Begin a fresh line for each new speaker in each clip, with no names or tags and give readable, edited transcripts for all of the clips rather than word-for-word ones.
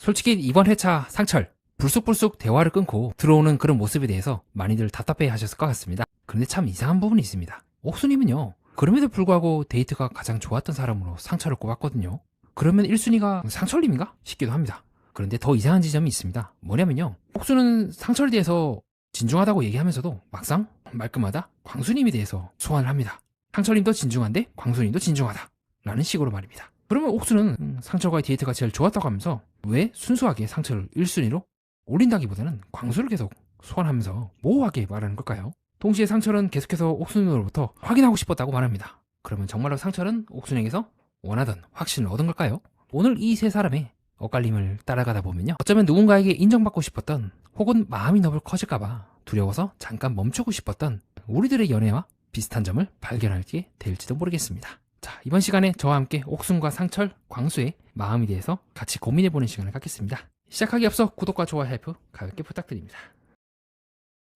솔직히 이번 회차 상철 불쑥불쑥 대화를 끊고 들어오는 그런 모습에 대해서 많이들 답답해 하셨을 것 같습니다. 그런데 참 이상한 부분이 있습니다. 옥수님은요, 그럼에도 불구하고 데이트가 가장 좋았던 사람으로 상철을 꼽았거든요. 그러면 1순위가 상철님인가 싶기도 합니다. 그런데 더 이상한 지점이 있습니다. 뭐냐면요, 옥수는 상철에 대해서 진중하다고 얘기하면서도 막상 말끝마다 광수님에 대해서 소환을 합니다. 상철님도 진중한데 광수님도 진중하다 라는 식으로 말입니다. 그러면 옥수는 상철과의 데이트가 제일 좋았다고 하면서 왜 순수하게 상철을 1순위로 올린다기보다는 광수를 계속 소환하면서 모호하게 말하는 걸까요? 동시에 상철은 계속해서 옥순으로부터 확인하고 싶었다고 말합니다. 그러면 정말로 상철은 옥순에게서 원하던 확신을 얻은 걸까요? 오늘 이 세 사람의 엇갈림을 따라가다 보면요, 어쩌면 누군가에게 인정받고 싶었던, 혹은 마음이 너무 커질까봐 두려워서 잠깐 멈추고 싶었던 우리들의 연애와 비슷한 점을 발견하게 될지도 모르겠습니다. 자, 이번 시간에 저와 함께 옥순과 상철, 광수의 마음에 대해서 같이 고민해보는 시간을 갖겠습니다. 시작하기 앞서 구독과 좋아요 헬프 가볍게 부탁드립니다.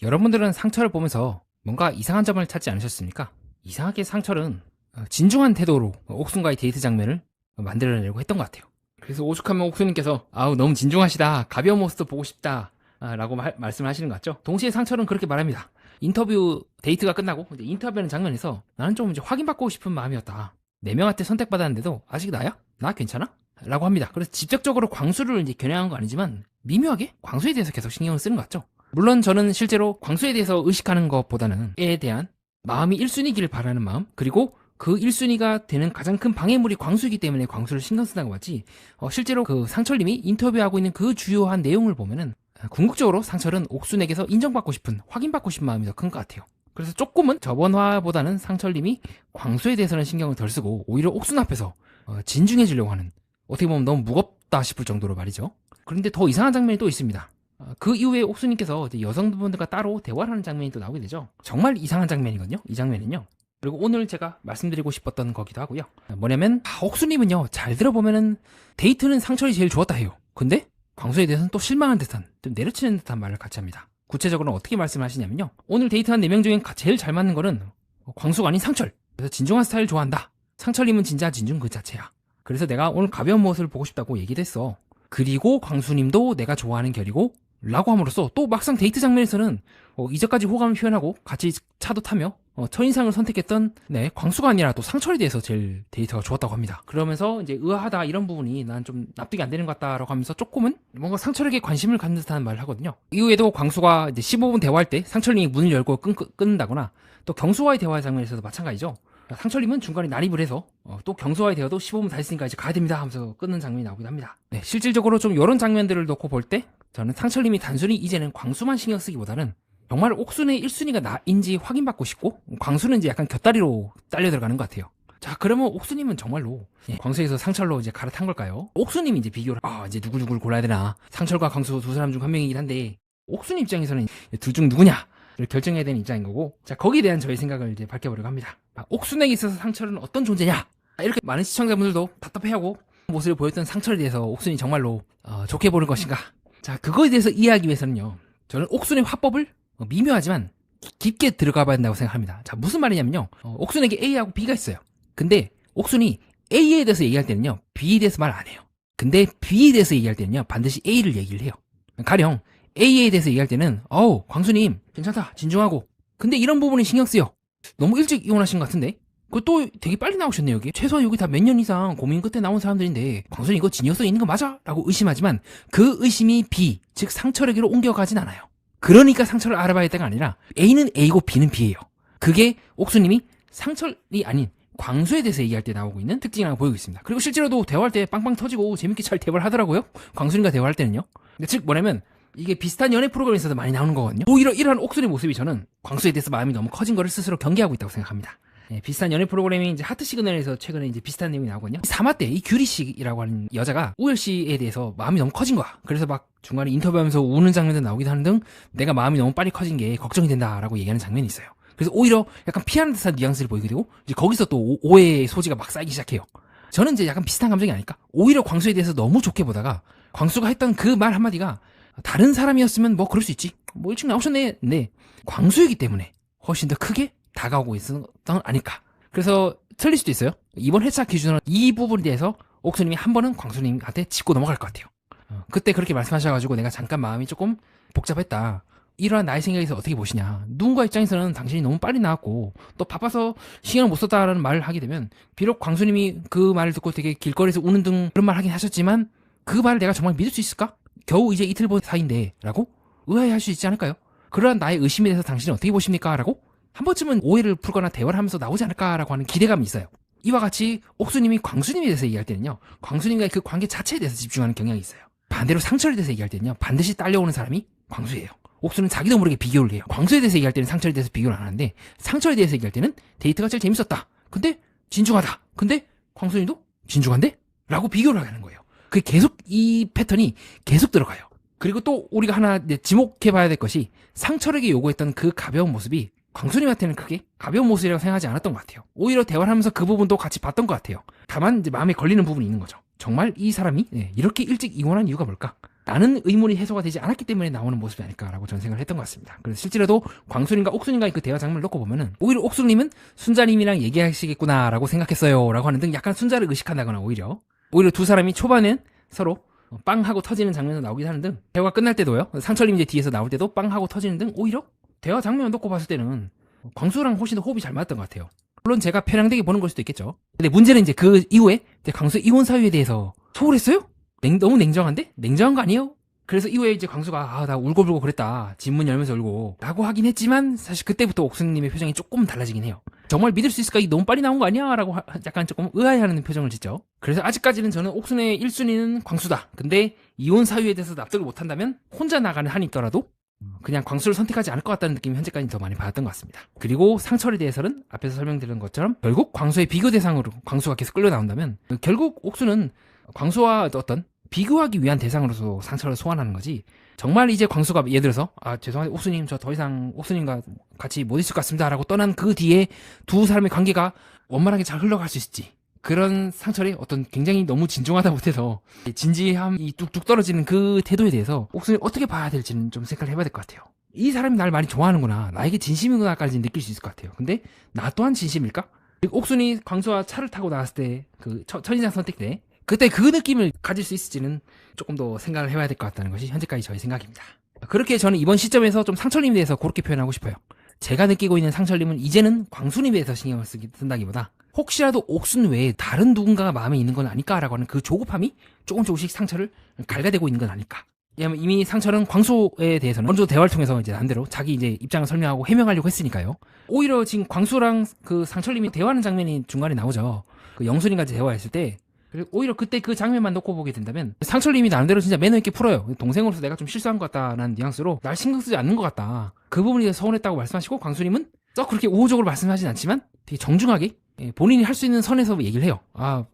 여러분들은 상철을 보면서 뭔가 이상한 점을 찾지 않으셨습니까? 이상하게 상철은 진중한 태도로 옥순과의 데이트 장면을 만들어내려고 했던 것 같아요. 그래서 오죽하면 옥순님께서 아우 너무 진중하시다, 가벼운 모습도 보고 싶다 라고 말씀을 하시는 것 같죠? 동시에 상철은 그렇게 말합니다. 인터뷰 데이트가 끝나고 이제 인터뷰하는 장면에서 나는 좀 이제 확인받고 싶은 마음이었다. 4명한테 선택받았는데도 아직 나야? 나 괜찮아? 라고 합니다. 그래서 직접적으로 광수를 이제 겨냥한 건 아니지만 미묘하게 광수에 대해서 계속 신경을 쓰는 것 같죠. 물론 저는 실제로 광수에 대해서 의식하는 것보다는 에 대한 마음이 1순위기를 바라는 마음, 그리고 그 1순위가 되는 가장 큰 방해물이 광수이기 때문에 광수를 신경 쓴다고 하지, 실제로 그 상철님이 인터뷰하고 있는 그 주요한 내용을 보면은 궁극적으로 상철은 옥순에게서 인정받고 싶은, 확인받고 싶은 마음이 더 큰 것 같아요. 그래서 조금은 저번 화보다는 상철님이 광수에 대해서는 신경을 덜 쓰고 오히려 옥순 앞에서 진중해지려고 하는, 어떻게 보면 너무 무겁다 싶을 정도로 말이죠. 그런데 더 이상한 장면이 또 있습니다. 그 이후에 옥수님께서 여성분들과 따로 대화를 하는 장면이 또 나오게 되죠. 정말 이상한 장면이거든요, 이 장면은요. 그리고 오늘 제가 말씀드리고 싶었던 거기도 하고요. 뭐냐면 옥수님은요, 잘 들어보면은 데이트는 상철이 제일 좋았다 해요. 근데 광수에 대해서는 또 실망한 듯한, 좀 내려치는 듯한 말을 같이 합니다. 구체적으로는 어떻게 말씀하시냐면요, 오늘 데이트한 4명 중에 제일 잘 맞는 거는 광수가 아닌 상철. 그래서 진중한 스타일 좋아한다. 상철님은 진짜 진중 그 자체야. 그래서 내가 오늘 가벼운 모습을 보고 싶다고 얘기를 했어. 그리고 광수님도 내가 좋아하는 결이고 라고 함으로써 또 막상 데이트 장면에서는 이제까지 호감을 표현하고 같이 차도 타며 첫인상을 선택했던 광수가 아니라 또 상철에 대해서 제일 데이트가 좋았다고 합니다. 그러면서 이제 의아하다, 이런 부분이 난 좀 납득이 안 되는 것 같다라고 하면서 조금은 뭔가 상철에게 관심을 갖는 듯한 말을 하거든요. 이후에도 광수가 이제 15분 대화할 때 상철님이 문을 열고 끊는다거나, 또 경수와의 대화 장면에서도 마찬가지죠. 상철님은 중간에 난입을 해서 또 경수와의 대화도 15분 다 했으니까 이제 가야 됩니다 하면서 끊는 장면이 나오기도 합니다. 네, 실질적으로 좀 이런 장면들을 놓고 볼 때 저는 상철님이 단순히 이제는 광수만 신경 쓰기보다는 정말 옥순의 1순위가 나인지 확인받고 싶고, 광수는 이제 약간 곁다리로 딸려 들어가는 것 같아요. 자, 그러면 옥수님은 정말로 광수에서 상철로 이제 갈아탄 걸까요? 옥수님이 이제 비교를 이제 누굴 골라야 되나, 상철과 광수 두 사람 중 한 명이긴 한데 옥수님 입장에서는 둘 중 누구냐 를 결정해야 되는 입장인 거고, 자, 거기에 대한 저의 생각을 이제 밝혀보려고 합니다. 옥순에게 있어서 상철은 어떤 존재냐? 이렇게 많은 시청자분들도 답답해하고 모습을 보였던 상철에 대해서 옥순이 정말로 좋게 보는 것인가? 자, 그거에 대해서 이해하기 위해서는요, 저는 옥순의 화법을 미묘하지만 깊게 들어가 봐야 된다고 생각합니다. 자, 무슨 말이냐면요, 옥순에게 A하고 B가 있어요. 근데 옥순이 A에 대해서 얘기할 때는요, B에 대해서 말 안 해요. 근데 B에 대해서 얘기할 때는요, 반드시 A를 얘기를 해요. 가령 A에 대해서 얘기할 때는 광수님 괜찮다, 진중하고, 근데 이런 부분이 신경 쓰여. 너무 일찍 이혼하신 것 같은데? 그것도 되게 빨리 나오셨네. 여기 최소한 여기 다 몇 년 이상 고민 끝에 나온 사람들인데 광수님 이거 진여성 있는 거 맞아? 라고 의심하지만 그 의심이 B, 즉 상철에게로 옮겨가진 않아요. 그러니까 상철을 알아봐야 할 때가 아니라 A는 A고 B는 B예요. 그게 옥수님이 상철이 아닌 광수에 대해서 얘기할 때 나오고 있는 특징이라고 보이고 있습니다. 그리고 실제로도 대화할 때 빵빵 터지고 재밌게 잘 대화를 하더라고요, 광수님과 대화할 때는요. 즉 뭐냐면 이게 비슷한 연애 프로그램에서도 많이 나오는 거거든요. 오히려 이러한 옥순의 모습이 저는 광수에 대해서 마음이 너무 커진 거를 스스로 경계하고 있다고 생각합니다. 비슷한 연애 프로그램이 이제 하트 시그널에서 최근에 이제 비슷한 내용이 나오거든요. 3화 때 이 규리 씨라고 하는 여자가 우열 씨에 대해서 마음이 너무 커진 거야. 그래서 막 중간에 인터뷰하면서 우는 장면도 나오기도 하는 등 내가 마음이 너무 빨리 커진 게 걱정이 된다라고 얘기하는 장면이 있어요. 그래서 오히려 약간 피하는 듯한 뉘앙스를 보이게 되고, 이제 거기서 또 오해의 소지가 막 쌓이기 시작해요. 저는 이제 약간 비슷한 감정이 아닐까? 오히려 광수에 대해서 너무 좋게 보다가 광수가 했던 그 말 한마디가 다른 사람이었으면 뭐 그럴 수 있지, 뭐 일찍 나오셨네, 네, 광수이기 때문에 훨씬 더 크게 다가오고 있었던 건 아닐까. 그래서 틀릴 수도 있어요. 이번 회차 기준으로 이 부분에 대해서 옥수님이 한 번은 광수님한테 짚고 넘어갈 것 같아요. 그때 그렇게 말씀하셔가지고 내가 잠깐 마음이 조금 복잡했다. 이러한 나의 생각에서 어떻게 보시냐. 누군가 입장에서는 당신이 너무 빨리 나왔고 또 바빠서 신경을 못 썼다라는 말을 하게 되면 비록 광수님이 그 말을 듣고 되게 길거리에서 우는 등 그런 말 하긴 하셨지만 그 말을 내가 정말 믿을 수 있을까? 겨우 이제 이틀 본 사이인데 라고 의아해할 수 있지 않을까요? 그러한 나의 의심에 대해서 당신은 어떻게 보십니까? 라고 한 번쯤은 오해를 풀거나 대화를 하면서 나오지 않을까라고 하는 기대감이 있어요. 이와 같이 옥수님이 광수님에 대해서 얘기할 때는요, 광수님과의 그 관계 자체에 대해서 집중하는 경향이 있어요. 반대로 상철에 대해서 얘기할 때는요, 반드시 딸려오는 사람이 광수예요. 옥수는 자기도 모르게 비교를 해요. 광수에 대해서 얘기할 때는 상철에 대해서 비교를 안 하는데 상철에 대해서 얘기할 때는 데이트가 제일 재밌었다. 근데 진중하다. 근데 광수님도 진중한데? 라고 비교를 하는 거예요. 그게 계속 이 패턴이 계속 들어가요. 그리고 또 우리가 하나 지목해봐야 될 것이 상철에게 요구했던 그 가벼운 모습이 광수님한테는 크게 가벼운 모습이라고 생각하지 않았던 것 같아요. 오히려 대화를 하면서 그 부분도 같이 봤던 것 같아요. 다만 이제 마음에 걸리는 부분이 있는 거죠. 정말 이 사람이 이렇게 일찍 이혼한 이유가 뭘까? 라는 의문이 해소가 되지 않았기 때문에 나오는 모습이 아닐까라고 저는 생각을 했던 것 같습니다. 그래서 실제로도 광수님과 옥수님과의 그 대화 장면을 놓고 보면은 오히려 옥수님은 순자님이랑 얘기하시겠구나라고 생각했어요 라고 하는 등 약간 순자를 의식한다거나 오히려 두 사람이 초반엔 서로 빵 하고 터지는 장면도 나오긴 하는 등 대화가 끝날 때도요. 상철님 이제 뒤에서 나올 때도 빵 하고 터지는 등 오히려 대화 장면을 놓고 봤을 때는 광수랑 훨씬 더 호흡이 잘 맞았던 것 같아요. 물론 제가 편향되게 보는 걸 수도 있겠죠. 근데 문제는 이제 그 이후에 광수 이혼 사유에 대해서 소홀했어요? 너무 냉정한데? 냉정한 거 아니에요? 그래서 이후에 이제 광수가 나 울고불고 그랬다. 집문 열면서 울고 라고 하긴 했지만 사실 그때부터 옥수님의 표정이 조금 달라지긴 해요. 정말 믿을 수 있을까? 이게 너무 빨리 나온 거 아니야? 라고 약간 조금 의아해하는 표정을 짓죠. 그래서 아직까지는 저는 옥순의 1순위는 광수다. 근데 이혼 사유에 대해서 납득을 못한다면 혼자 나가는 한이 있더라도 그냥 광수를 선택하지 않을 것 같다는 느낌이 현재까지 더 많이 받았던 것 같습니다. 그리고 상철에 대해서는 앞에서 설명드린 것처럼 결국 광수의 비교 대상으로 광수가 계속 끌려 나온다면 결국 옥수는 광수와 어떤 비교하기 위한 대상으로서 상처를 소환하는 거지. 정말 이제 광수가 예를 들어서 죄송한데 옥수님 저 더 이상 옥수님과 같이 못 있을 것 같습니다 라고 떠난 그 뒤에 두 사람의 관계가 원만하게 잘 흘러갈 수 있을지, 그런 상철의 어떤 굉장히 너무 진중하다 못해서 진지함이 뚝뚝 떨어지는 그 태도에 대해서 옥수님 어떻게 봐야 될지는 좀 생각을 해봐야 될 것 같아요. 이 사람이 날 많이 좋아하는구나, 나에게 진심이구나까지 느낄 수 있을 것 같아요. 근데 나 또한 진심일까? 옥순이 광수와 차를 타고 나왔을 때 그 첫인상 선택 때 그때 그 느낌을 가질 수 있을지는 조금 더 생각을 해봐야 될 것 같다는 것이 현재까지 저의 생각입니다. 그렇게 저는 이번 시점에서 좀 상철님에 대해서 그렇게 표현하고 싶어요. 제가 느끼고 있는 상철님은 이제는 광수님에 대해서 신경을 쓴다기보다 혹시라도 옥순 외에 다른 누군가가 마음에 있는 건 아닐까라고 하는 그 조급함이 조금씩 상철을 갈가대고 있는 건 아닐까. 왜냐면 이미 상철은 광수에 대해서는 먼저 대화를 통해서 이제 남대로 자기 이제 입장을 설명하고 해명하려고 했으니까요. 오히려 지금 광수랑 그 상철님이 대화하는 장면이 중간에 나오죠. 그 영순이가 대화했을 때 오히려 그때 그 장면만 놓고 보게 된다면 상철님이 나름대로 진짜 매너 있게 풀어요. 동생으로서 내가 좀 실수한 것 같다라는 뉘앙스로 날 신경 쓰지 않는 것 같다. 그 부분이 서운했다고 말씀하시고 광수님은 썩 그렇게 우호적으로 말씀하진 않지만 되게 정중하게 본인이 할 수 있는 선에서 얘기를 해요.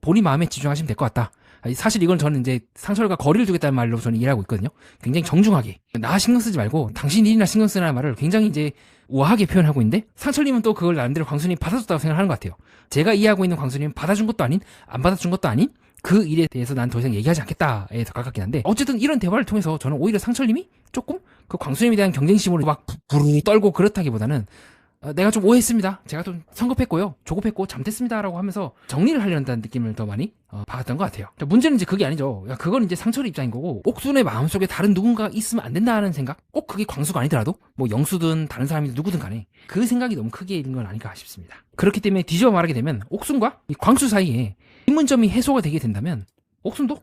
본인 마음에 집중하시면 될 것 같다. 사실 이건 저는 이제 상철과 거리를 두겠다는 말로 저는 이해하고 있거든요. 굉장히 정중하게 나 신경 쓰지 말고 당신 일이나 신경 쓰라는 말을 굉장히 이제 우아하게 표현하고 있는데 상철님은 또 그걸 나름대로 광수님이 받아줬다고 생각하는 것 같아요. 제가 이해하고 있는 광수님은 받아준 것도 아닌 안 받아준 것도 아닌 그 일에 대해서 난 더 이상 얘기하지 않겠다에 더 가깝긴 한데 어쨌든 이런 대화를 통해서 저는 오히려 상철님이 조금 그 광수님에 대한 경쟁심으로 막 부르르 떨고 그렇다기보다는 내가 좀 오해했습니다. 제가 좀 성급했고요. 조급했고 잘못했습니다. 라고 하면서 정리를 하려는 느낌을 더 많이 받았던 것 같아요. 문제는 이제 그게 아니죠. 그건 이제 상철의 입장인 거고 옥순의 마음속에 다른 누군가가 있으면 안 된다는 생각? 꼭 그게 광수가 아니더라도 뭐 영수든 다른 사람이든 누구든 간에 그 생각이 너무 크게 있는 건 아닐까 싶습니다. 그렇기 때문에 뒤집어 말하게 되면 옥순과 이 광수 사이에 인문점이 해소가 되게 된다면 옥순도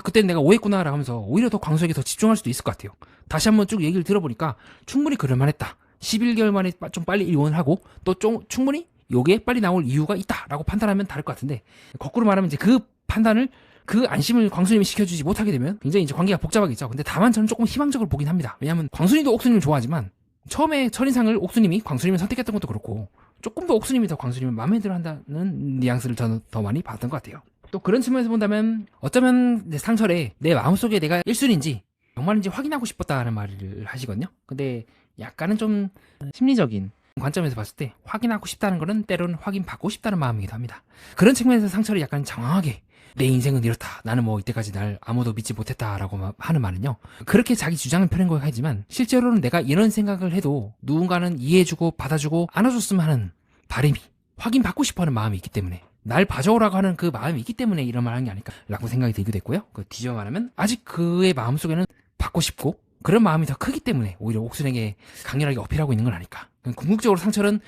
그때는 내가 오해했구나 라고 하면서 오히려 더 광수에게 더 집중할 수도 있을 것 같아요. 다시 한번 쭉 얘기를 들어보니까 충분히 그럴만했다. 11개월 만에 좀 빨리 이혼을 하고 또 좀 충분히 요게 빨리 나올 이유가 있다라고 판단하면 다를 것 같은데, 거꾸로 말하면 이제 그 판단을 그 안심을 광수님이 시켜주지 못하게 되면 굉장히 이제 관계가 복잡하겠죠. 근데 다만 저는 조금 희망적으로 보긴 합니다. 왜냐하면 광수님도 옥수님을 좋아하지만 처음에 첫인상을 옥수님이 광수님을 선택했던 것도 그렇고 조금 더 옥수님이 더 광수님을 마음에 들어 한다는 뉘앙스를 저는 더 많이 받았던 것 같아요. 또 그런 측면에서 본다면 어쩌면 상철에 내 마음속에 내가 1순위인지 정말인지 확인하고 싶었다는 말을 하시거든요. 근데 약간은 좀 심리적인 관점에서 봤을 때 확인하고 싶다는 거는 때로는 확인받고 싶다는 마음이기도 합니다. 그런 측면에서 상철이 약간 장황하게 내 인생은 이렇다, 나는 뭐 이때까지 날 아무도 믿지 못했다라고 하는 말은요, 그렇게 자기 주장을 펴는 거긴 하지만 실제로는 내가 이런 생각을 해도 누군가는 이해해주고 받아주고 안아줬으면 하는 바람이, 확인받고 싶어하는 마음이 있기 때문에 날 봐줘라고 하는 그 마음이 있기 때문에 이런 말 하는 게 아닐까라고 생각이 들기도 했고요. 그 뒤집어 말하면 아직 그의 마음속에는 받고 싶고 그런 마음이 더 크기 때문에 오히려 옥순에게 강렬하게 어필하고 있는 건 아닐까. 궁극적으로 상철은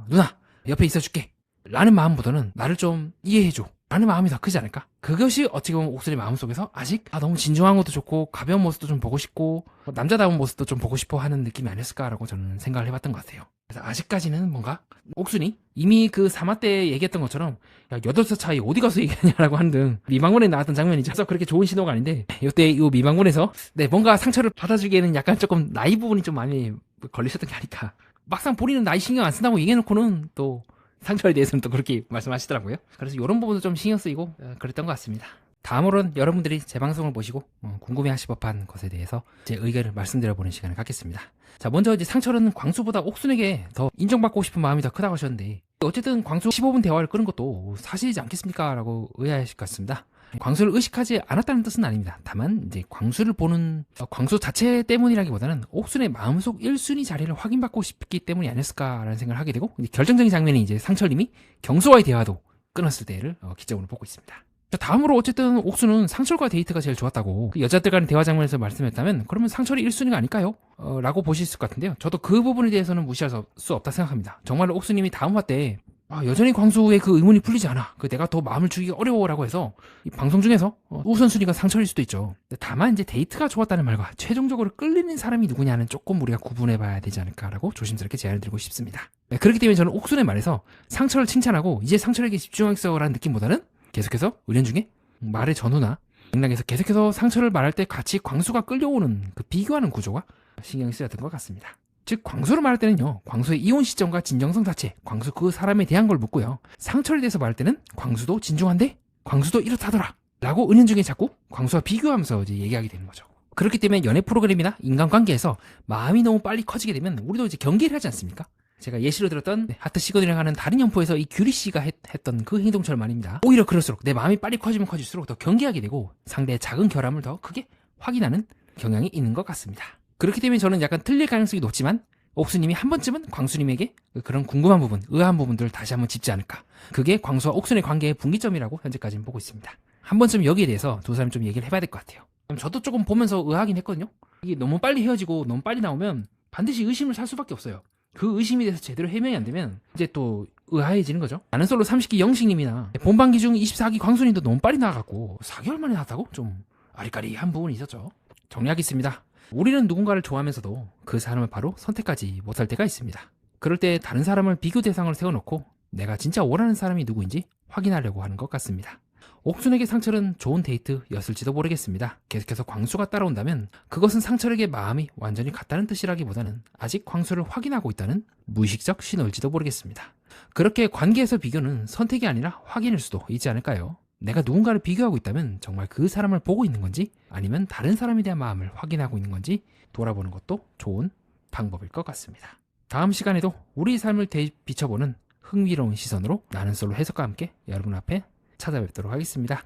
누나 옆에 있어줄게 라는 마음보다는 나를 좀 이해해줘 라는 마음이 더 크지 않을까? 그것이 어찌 보면 옥순의 마음속에서 아직 너무 진중한 것도 좋고 가벼운 모습도 좀 보고 싶고 남자다운 모습도 좀 보고 싶어 하는 느낌이 아니었을까라고 저는 생각을 해봤던 것 같아요. 그래서 아직까지는 뭔가 옥순이 이미 그 3화 때 얘기했던 것처럼 야 8살 차이 어디 가서 얘기하냐라고 하는 등 미망군에 나왔던 장면이죠. 그래서 그렇게 좋은 신호가 아닌데 이때 이 미망군에서 뭔가 상처를 받아주기에는 약간 조금 나이 부분이 좀 많이 걸리셨던 게 아닐까. 막상 본인은 나이 신경 안 쓴다고 얘기해놓고는 또 상처에 대해서는 또 그렇게 말씀하시더라고요. 그래서 이런 부분도 좀 신경 쓰이고 그랬던 것 같습니다. 다음으로는 여러분들이 제 방송을 보시고 궁금해하실 법한 것에 대해서 제 의견을 말씀드려보는 시간을 갖겠습니다. 자, 먼저 이제 상철은 광수보다 옥순에게 더 인정받고 싶은 마음이 더 크다고 하셨는데 어쨌든 광수 15분 대화를 끄는 것도 사실이지 않겠습니까? 라고 의아하실 것 같습니다. 광수를 의식하지 않았다는 뜻은 아닙니다. 다만 이제 광수를 보는 광수 자체 때문이라기보다는 옥순의 마음속 1순위 자리를 확인받고 싶기 때문이 아니었을까라는 생각을 하게 되고 결정적인 장면이 이제 상철님이 경수와의 대화도 끊었을 때를 기점으로 보고 있습니다. 자, 다음으로 어쨌든 옥수는 상철과 데이트가 제일 좋았다고 그 여자들 간의 대화 장면에서 말씀했다면 그러면 상철이 1순위가 아닐까요? 라고 보실 수 있을 것 같은데요. 저도 그 부분에 대해서는 무시할 수 없다 생각합니다. 정말로 옥수님이 다음 화 때 여전히 광수의 그 의문이 풀리지 않아. 내가 더 마음을 주기가 어려워라고 해서 이 방송 중에서 우선순위가 상철일 수도 있죠. 다만 이제 데이트가 좋았다는 말과 최종적으로 끌리는 사람이 누구냐는 조금 우리가 구분해봐야 되지 않을까라고 조심스럽게 제안을 드리고 싶습니다. 그렇기 때문에 저는 옥순의 말에서 상철을 칭찬하고 이제 상철에게 집중하겠어라는 느낌보다는 계속해서 은연중에 말의 전후나 맥락에서 계속해서 상철을 말할 때 같이 광수가 끌려오는 그 비교하는 구조가 신경이 쓰였던 것 같습니다. 즉 광수를 말할 때는요 광수의 이혼 시점과 진정성 자체 광수 그 사람에 대한 걸 묻고요 상철에 대해서 말할 때는 광수도 진중한데 광수도 이렇다더라 라고 은연중에 자꾸 광수와 비교하면서 이제 얘기하게 되는 거죠. 그렇기 때문에 연애 프로그램이나 인간관계에서 마음이 너무 빨리 커지게 되면 우리도 이제 경계를 하지 않습니까? 제가 예시로 들었던 하트 시그널이라고 하는 다른 연포에서 이 규리 씨가 했던 그 행동처럼 말입니다. 오히려 그럴수록 내 마음이 빨리 커지면 커질수록 더 경계하게 되고 상대의 작은 결함을 더 크게 확인하는 경향이 있는 것 같습니다. 그렇기 때문에 저는 약간 틀릴 가능성이 높지만 옥수님이 한 번쯤은 광수님에게 그런 궁금한 부분, 의아한 부분들을 다시 한번 짚지 않을까. 그게 광수와 옥순의 관계의 분기점이라고 현재까지는 보고 있습니다. 한 번쯤 여기에 대해서 두 사람이 좀 얘기를 해봐야 될 것 같아요. 저도 조금 보면서 의아하긴 했거든요. 이게 너무 빨리 헤어지고 너무 빨리 나오면 반드시 의심을 살 수밖에 없어요. 그 의심에 대해서 제대로 해명이 안 되면 이제 또 의아해지는 거죠. 나는 솔로 30기 영식님이나 본방기 중 24기 광수님도 너무 빨리 나가고 4개월 만에 나왔다고? 좀 아리까리한 부분이 있었죠. 정리하겠습니다. 우리는 누군가를 좋아하면서도 그 사람을 바로 선택하지 못할 때가 있습니다. 그럴 때 다른 사람을 비교 대상으로 세워놓고 내가 진짜 원하는 사람이 누구인지 확인하려고 하는 것 같습니다. 옥순에게 상철은 좋은 데이트였을지도 모르겠습니다. 계속해서 광수가 따라온다면 그것은 상철에게 마음이 완전히 같다는 뜻이라기보다는 아직 광수를 확인하고 있다는 무의식적 신호일지도 모르겠습니다. 그렇게 관계에서 비교는 선택이 아니라 확인일 수도 있지 않을까요? 내가 누군가를 비교하고 있다면 정말 그 사람을 보고 있는 건지 아니면 다른 사람에 대한 마음을 확인하고 있는 건지 돌아보는 것도 좋은 방법일 것 같습니다. 다음 시간에도 우리 삶을 비춰보는 흥미로운 시선으로 나는 솔로 해석과 함께 여러분 앞에 찾아뵙도록 하겠습니다.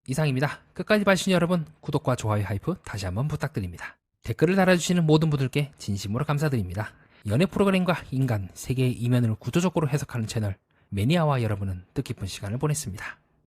이상입니다. 끝까지 봐주신 여러분 구독과 좋아요 하이프 다시 한번 부탁드립니다. 댓글을 달아주시는 모든 분들께 진심으로 감사드립니다. 연애 프로그램과 인간, 세계의 이면을 구조적으로 해석하는 채널 매니아와 여러분은 뜻깊은 시간을 보냈습니다.